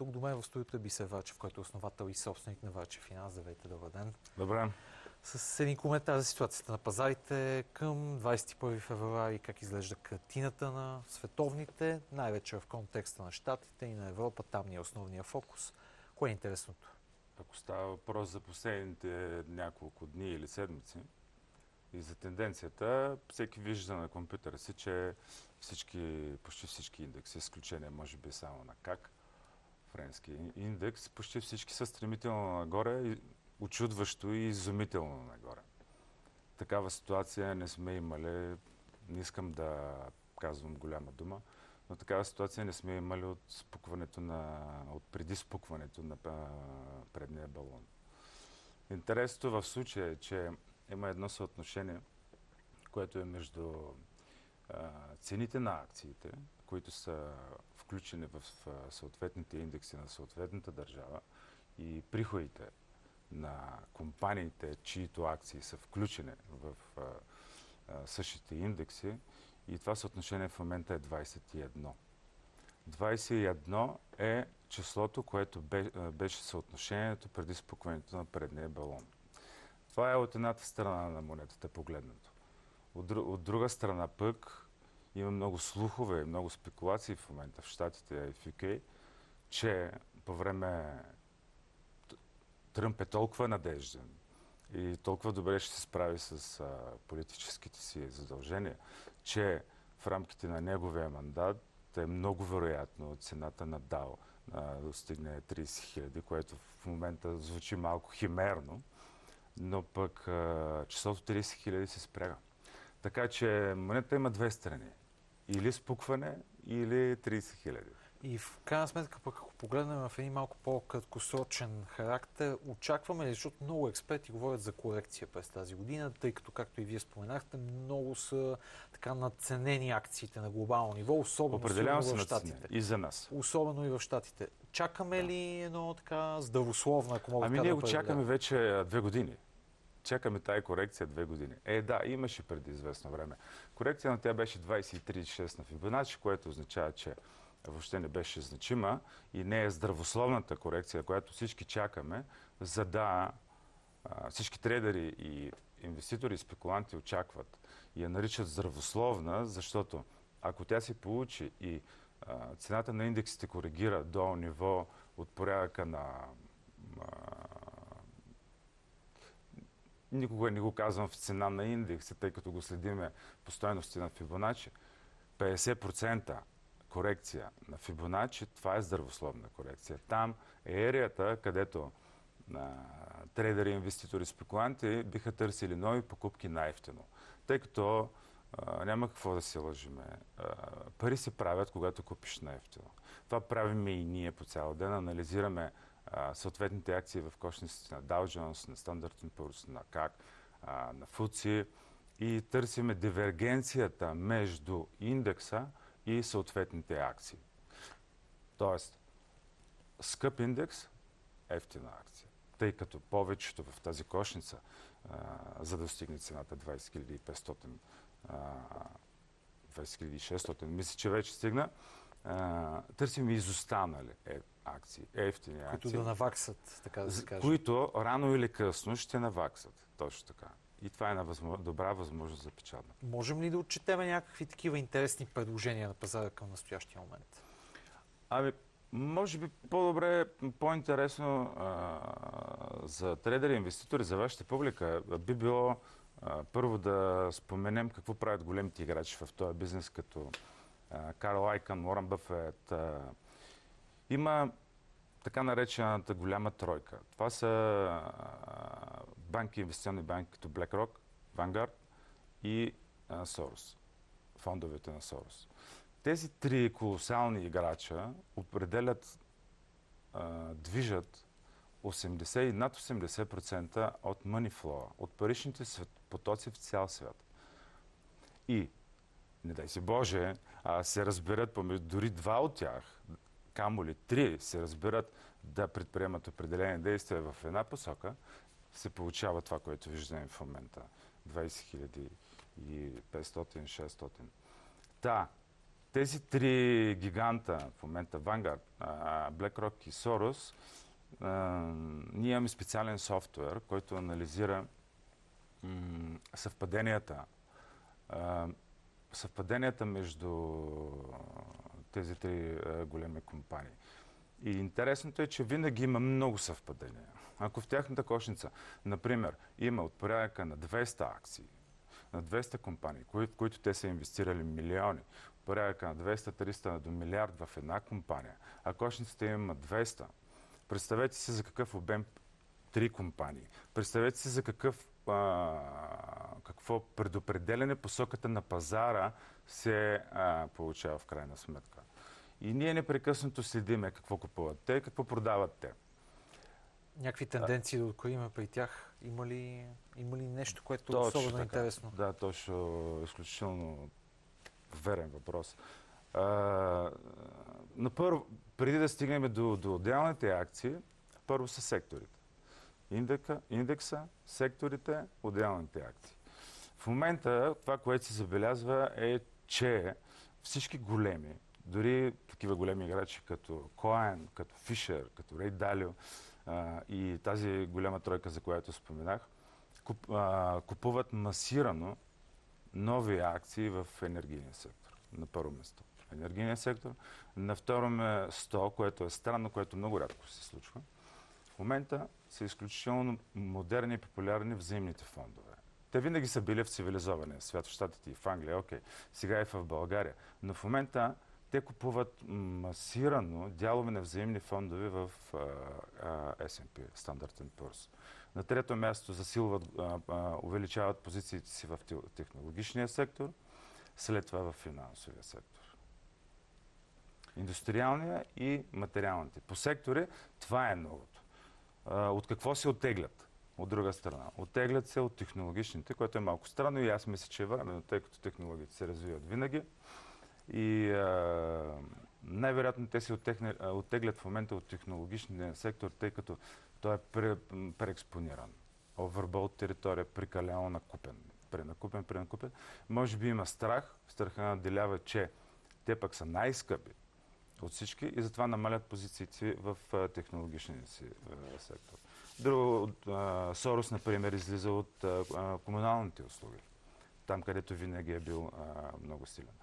Тук до мен в студиото е Бисер Вачев, който е основател и собственик на Вачев Финанс. Здравейте, добър ден. Добре. С един коментар за ситуацията на пазарите към 21 февруари, как изглежда картината на световните, най-вече в контекста на Щатите и на Европа. Там ни е основния фокус. Кое е интересното? Ако става въпрос за последните няколко дни или седмици и за тенденцията, всеки вижда на компютъра си, че почти всички индекси, изключение може би само на КАК, френски индекс, почти всички са стремително нагоре, учудващо и изумително нагоре. Такава ситуация не сме имали, не искам да казвам голяма дума, но такава ситуация не сме имали от преди спукването на предния балон. Интересното в случая е, че има едно съотношение, което е между цените на акциите, които са включени в съответните индекси на съответната държава, и приходите на компаниите, чието акции са включени в същите индекси, и това съотношение в момента е 21. 21 е числото, което беше съотношението преди спукването на предния балон. Това е от едната страна на монетата погледнато. От друга страна пък има много слухове и много спекулации в момента в Щатите и в UK, че по време Тръмп е толкова надежден и толкова добре ще се справи с политическите си задължения, че в рамките на неговия мандат е много вероятно цената на Дао да достигне 30 хиляди, което в момента звучи малко химерно, но пък числото 30 хиляди се спряга. Така че монета има две страни. Или спукване, или 30 хиляди. И в крайна сметка, пък ако погледнем в един малко по-краткосрочен характер, очакваме ли, защото много експерти говорят за корекция през тази година, тъй като, както и вие споменахте, много са така надценени акциите на глобално ниво, особено в Щатите. И за нас. Особено и в Щатите. Чакаме ли едно така здравословно, ако мога да ние го чакаме вече 2 години. Чакаме тая корекция 2 години. Да, имаше преди известно време. Корекция на тя беше 23,6 на Фибоначи, което означава, че въобще не беше значима и не е здравословната корекция, която всички чакаме, за да всички трейдери и инвеститори и спекуланти очакват и я наричат здравословна, защото ако тя се получи и цената на индексите коригира до ниво от порядъка на никога не го казвам в цена на индекса, тъй като го следиме по стойности на Фибоначи, 50% корекция на Фибоначи, това е здравословна корекция. Там е ерията, където трейдери, инвеститори, спекуланти биха търсили нови покупки на-евтино. Тъй като няма какво да се лъжиме. Пари се правят, когато купиш на-евтино. Това правиме и ние по цял ден. Анализираме съответните акции в кошниците на Dow Jones, на Standard & Poor's, на КАК, на FTSE и търсиме дивергенцията между индекса и съответните акции. Тоест, скъп индекс, евтина акция. Тъй като повечето в тази кошница, за да достигне цената 20 500, 20 600, мисля, че вече стигна, търсим изостанали акции, евтини акции. Които да наваксат, така да се каже. Които рано или късно ще наваксат. Точно така. И това е добра възможност за печалба. Можем ли да отчетем някакви такива интересни предложения на пазара към настоящия момент? Може би по-добре, по-интересно за трейдери и инвеститори, за вашата публика, би било първо да споменем какво правят големите играчи в този бизнес, като Карл Айкън, Уорън Бъфет. Има така наречената голяма тройка. Това са банки, инвестиционни банки като BlackRock, Vanguard и Soros, фондовете на Soros. Тези три колосални играча определят, движат 80 и над 80% от money flow, от паричните потоци в цял свят. И, не дай си Боже, се разберат, дори два от тях, камо ли 3 се разбират да предприемат определени действия в една посока, се получава това, което виждаме в момента. 20 500, 600. Тези три гиганта в момента, Vanguard, BlackRock и Soros, ние имаме специален софтуер, който анализира съвпаденията. Съвпаденията между тези три големи компании. И интересното е, че винаги има много съвпадения. Ако в тяхната кошница, например, има от порядъка на 200 акции, на 200 компании, които те са инвестирали милиони, порядъка на 200-300 до милиард в една компания, а кошницата има 200, представете си за какъв обем 3 компании. Представете си за какво предопределене посоката на пазара се получава в крайна сметка. И ние непрекъснато следиме какво купуват те, какво продават те. Някакви тенденции да откроим при тях? Има ли нещо, което е особено интересно? Да, точно, изключително верен въпрос. Преди да стигнем до отделните акции, първо са секторите. Индекса, секторите, отделните акции. В момента това, което се забелязва е, че всички големи, дори такива големи играчи като Cohen, като Fisher, като Ray Dalio и тази голяма тройка, за която споменах, купуват масирано нови акции в енергийния сектор. На първо место енергийния сектор. На второ место, което е странно, което много рядко се случва, в момента са изключително модерни и популярни взаимните фондове. Те винаги са били в цивилизования свят, в Щатите и в Англия, окей, сега и в България. Но в момента те купуват масирано дялове на взаимни фондове в S&P, Standard & Poor's. На трето място засилват, увеличават позициите си в технологичния сектор, след това в финансовия сектор. Индустриалния и материалните. По сектори това е новото. От какво се оттеглят? От друга страна. Оттеглят се от технологичните, което е малко странно и аз мисля, че е временно, тъй като технологиите се развиват винаги. И най-вероятно те се оттеглят в момента от технологичния сектор, тъй като той е преекспониран. Overbought територия, прекалено накупен. Пренакупен. Може би има страх. Страха наделява, че те пък са най-скъпи от всички и затова намалят позициите си в технологичния си сектор. Друго, Сорос, например, излиза от комуналните услуги. Там, където винаги е бил много силен.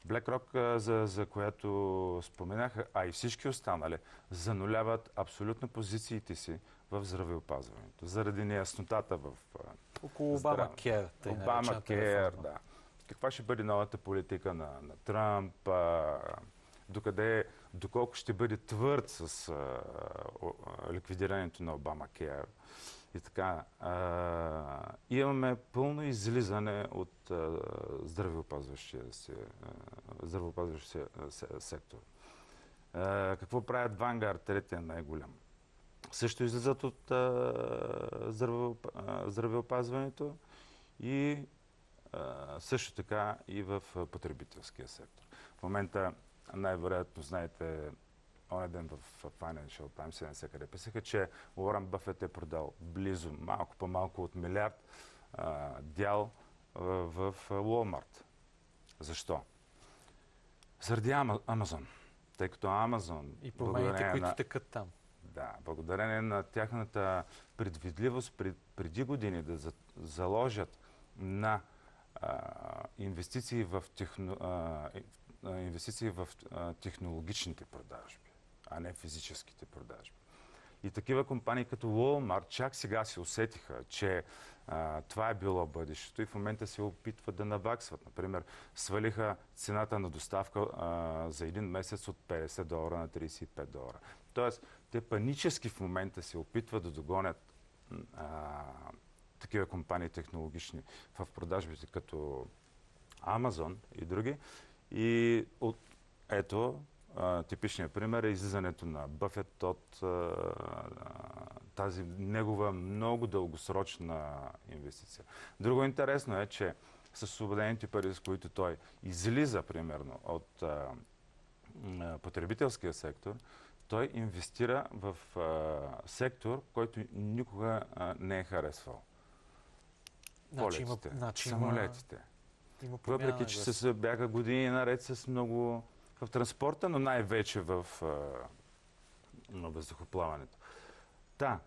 BlackRock, за която споменаха, а и всички останали, зануляват абсолютно позициите си в здравеопазването. Заради неяснотата в около Obamacare. Obamacare, да. Каква ще бъде новата политика на Тръмп, доколко ще бъде твърд с ликвидирането на Obamacare и така. Имаме пълно излизане от здравеопазващия сектор. Какво правят Vanguard, третия най-голям? Също излизат от здравеопазването и също така и в потребителския сектор. В момента най-вероятно знаете, онен ден в Financial Times навсякъде писаха, че Уорън Бъфет е продал близо малко по-малко от милиард дял в Walmart. Защо? Заради Амазон. Тъй като Амазон... И промените, които текат там. Да, благодарение на тяхната предвидливост преди години да заложат на инвестиции в технологичните продажби, а не физическите продажби. И такива компании като Walmart чак сега се усетиха, че това е било бъдещето и в момента се опитват да наваксват. Например, свалиха цената на доставка за един месец от $50 на $35. Тоест, те панически в момента се опитват да догонят такива компании технологични в продажбите като Amazon и други. И ето, типичният пример е излизането на Бъфет от тази негова много дългосрочна инвестиция. Друго интересно е, че с освободените пари, с които той излиза примерно от потребителския сектор, той инвестира в сектор, който никога не е харесвал. Полетите, самолетите. Има промяна Въпреки, на че глас. се бяха години наред с много в транспорта, но най-вече в въздухоплаването. Да,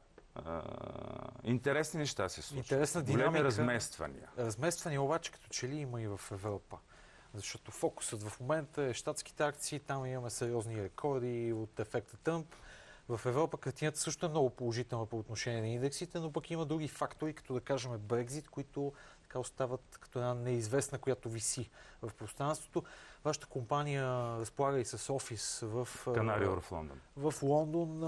интересни неща се случват. Интересна Големи динамика. размествания. Размествания обаче като че ли има и в Европа. Защото фокусът в момента е щатските акции, там имаме сериозни рекорди от ефекта Тъмп. В Европа картината също е много положителна по отношение на индексите, но пък има други фактори, като да кажем Брекзит, които така остават като една неизвестна, която виси в пространството. Вашата компания разполага и с офис в Канари в Лондон. в Лондон.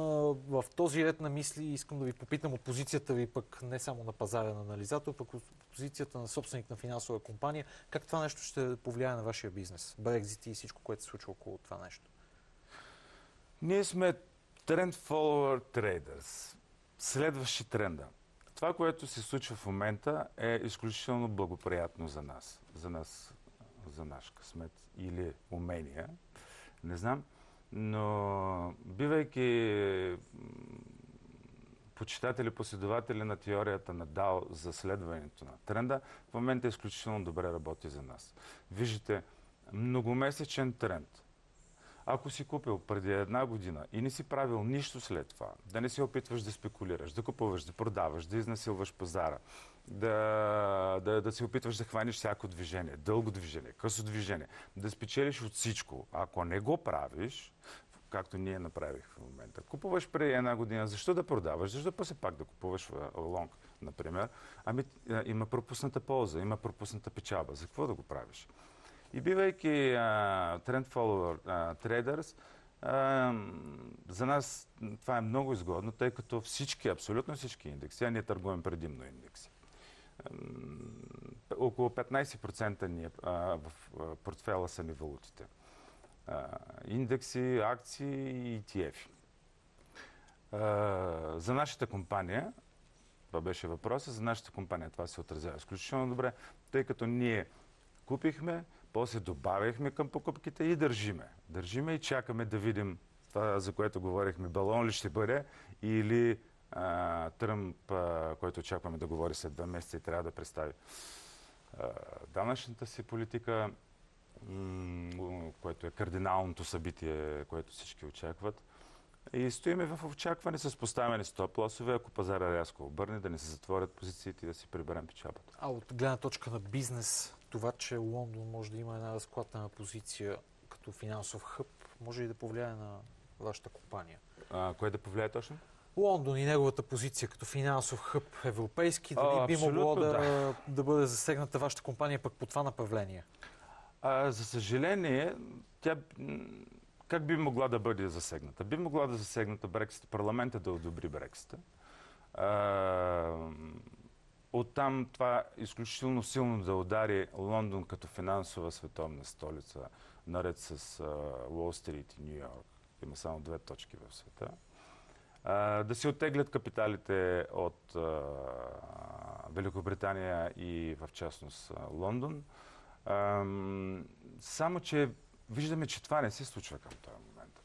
В този ред на мисли искам да ви попитам от позицията ви пък не само на пазара на анализатор, пък от позицията на собственик на финансова компания. Как това нещо ще повлияе на вашия бизнес? Брекзит и всичко, което се случва около това нещо. Ние сме Trend Follower Traders. Следващи тренда. Това, което се случва в момента, е изключително благоприятно за нас. За наш късмет или умения. Не знам. Но бивайки почитатели, последователи на теорията на Дао за следването на тренда, в момента изключително добре работи за нас. Виждате, многомесечен тренд. Ако си купил преди една година и не си правил нищо след това, да не се опитваш да спекулираш, да купуваш, да продаваш, да изнасилваш пазара, да се опитваш да хванеш всяко движение, дълго движение, късо движение, да спечелиш от всичко. Ако не го правиш, както ние направих в момента, купуваш преди една година, защо да продаваш, защо па се пак да купуваш лонг, например? Ами има пропусната полза, има пропусната печалба. За какво да го правиш? И бивайки Trend Follower Traders, за нас това е много изгодно, тъй като всички, абсолютно всички индекси, а ние търгуваме предимно индекси. Около 15% ни в портфела са ни валутите. Индекси, акции и ETF. За нашата компания, това беше въпросът, за нашата компания това се отразява изключително добре, тъй като ние купихме, после добавихме към покупките и държиме. Държиме и чакаме да видим това, за което говорихме, балон ли ще бъде или Тръмп, който очакваме да говори след 2 месеца и трябва да представи данъчната си политика, което е кардиналното събитие, което всички очакват. И стоиме в очакване с поставени стоп-лосове, ако пазара рязко обърне, да не се затворят позициите и да си приберем печалбата. А от гледна точка на бизнес, това, че Лондон може да има една разклатена позиция като финансов хъб, може и да повлияе на вашата компания? Кое да повлияе точно? Лондон и неговата позиция като финансов хъб европейски, дали би могло да бъде засегната вашата компания пък по това направление? За съжаление, тя как би могла да бъде засегната? Би могла да засегната Брексит, парламента да одобри Брексита. Оттам това изключително силно да удари Лондон като финансова световна столица, наред с Уолл Стрит и Ню Йорк. Има само 2 точки в света. Да се оттеглят капиталите от Великобритания и в частност Лондон. Само, че виждаме, че това не се случва към този момент.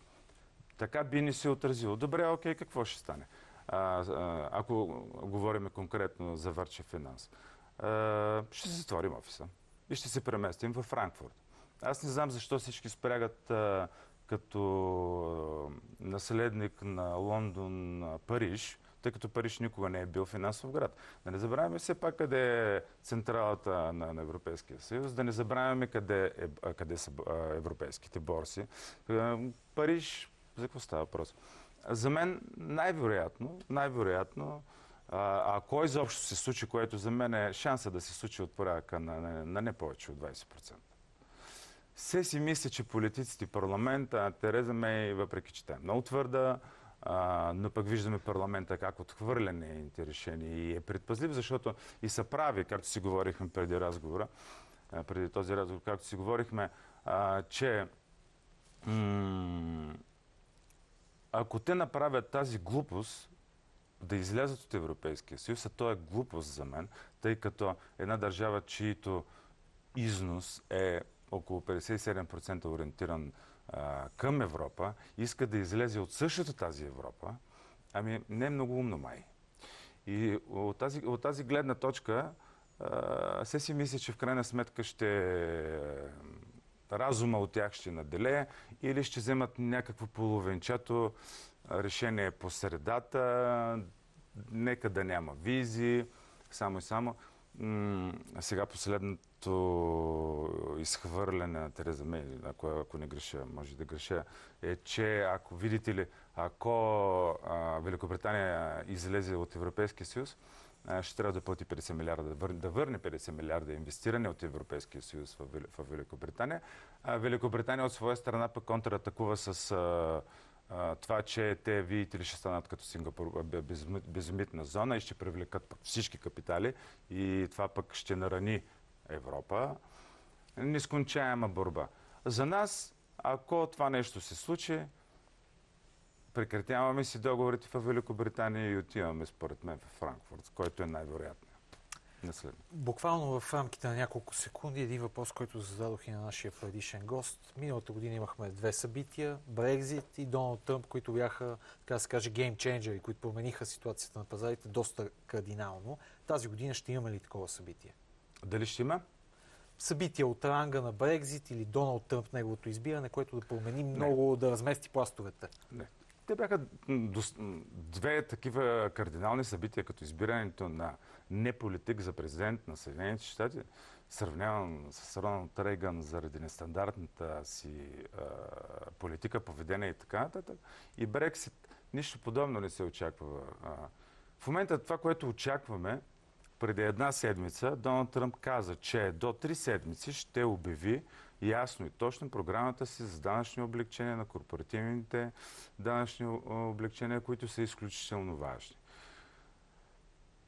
Така би ни се отразило. Добре, окей, какво ще стане? Ако говорим конкретно за Върче Финанс. Ще се затворим офиса и ще се преместим във Франкфурт. Аз не знам защо всички спрягат като наследник на Лондон, Париж, тъй като Париж никога не е бил финансов град. Да не забравяме все пак къде е централата на Европейския съюз, да не забравяме къде са европейските борси. Париж, за какво става въпрос? За мен най-вероятно, ако изобщо се случи, което за мен е шанса да се случи от порядъка на не повече от 20%. Все си мисля, че политиците и парламента, Тереза Мей, въпреки че тя е много твърда, но пък виждаме парламента как отхвърля нейните решения и е предпазлив, защото и са прави, както си говорихме преди разговора, преди този разговор, както си говорихме, че ако те направят тази глупост да излязат от Европейския съюз, а то е глупост за мен, тъй като една държава, чието износ е около 57% ориентиран към Европа, иска да излезе от същата тази Европа, ами не е много умно май. И от тази гледна точка се си мисли, че в крайна сметка разума от тях ще наделее или ще вземат някакво половинчато решение по средата, нека да няма визи, само и само. Сега последното изхвърляне на Тереза Мей, ако не греша, може да греша, е, че ако видите ли, ако Великобритания излезе от Европейския съюз, ще трябва да плати 50 милиарда, да върне 50 милиарда инвестиране от Европейския съюз в Великобритания. Великобритания от своя страна пък контратакува с това, че те, видите ли, ще станат като Сингапур безмитна зона и ще привлекат всички капитали и това пък ще нарани Европа. Нескончаема борба. За нас, ако това нещо се случи, прекратяваме си договорите в Великобритания и отиваме, според мен, в Франкфурт, който е най-вероятният. Буквално в рамките на няколко секунди един въпрос, който зададох и на нашия предишен гост. Миналата година имахме две събития, Брекзит и Доналд Тръмп, които бяха, така да се каже, геймченджери, които промениха ситуацията на пазарите доста кардинално. Тази година ще имаме ли такова събитие? Дали ще има? Събития от ранга на Брекзит или Доналд Тръмп, неговото избиране, което да промени много, да размести пластовете? Не. Те бяха две такива кардинални събития, като избирането на неполитик за президент на Съединените щати, сравняван с Роналд Рейган заради нестандартната си политика, поведение и така нататък. И Брексит, нищо подобно не се очаква. В момента това, което очакваме, преди една седмица, Доналд Тръмп каза, че до 3 седмици ще обяви ясно и точно програмата си за данъчни облегчения на корпоративните данъчни облегчения, които са изключително важни.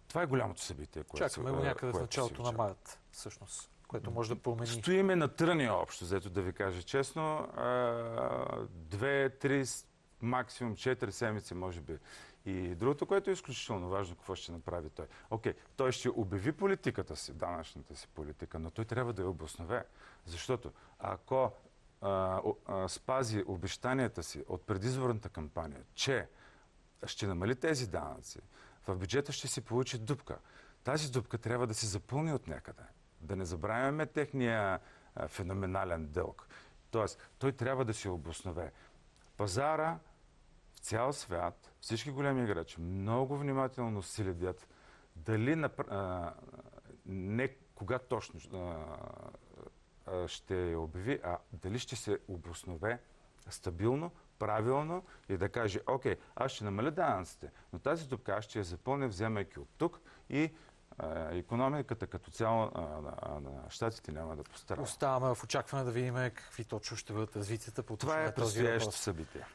Това е голямото събитие, което чакаме го някъде в началото на март, всъщност, което може да промени. Стоиме на тръни общо, зато да ви кажа честно. 2, 3, максимум 4 седмици, може би. И другото, което е изключително важно, какво ще направи той. Окей, той ще обяви политиката си, данъчната си политика, но той трябва да я обоснове. Защото ако спази обещанията си от предизборната кампания, че ще намали тези данъци, в бюджета ще се получи дупка. Тази дупка трябва да се запълни от някъде. Да не забравяме техния феноменален дълг. Тоест, той трябва да се обоснове. Пазара в цял свят, всички големи играчи много внимателно следят дали не кога точно ще я обяви, а дали ще се обоснове стабилно, правилно и да каже, окей, аз ще намаля данъците, но тази дупка аз ще я запълня, вземайки от тук и икономиката като цяло на щатите няма да пострада. Оставаме в очакване да видим какви точно ще бъдат развитията по това е този въпрос. предстоящо събитие.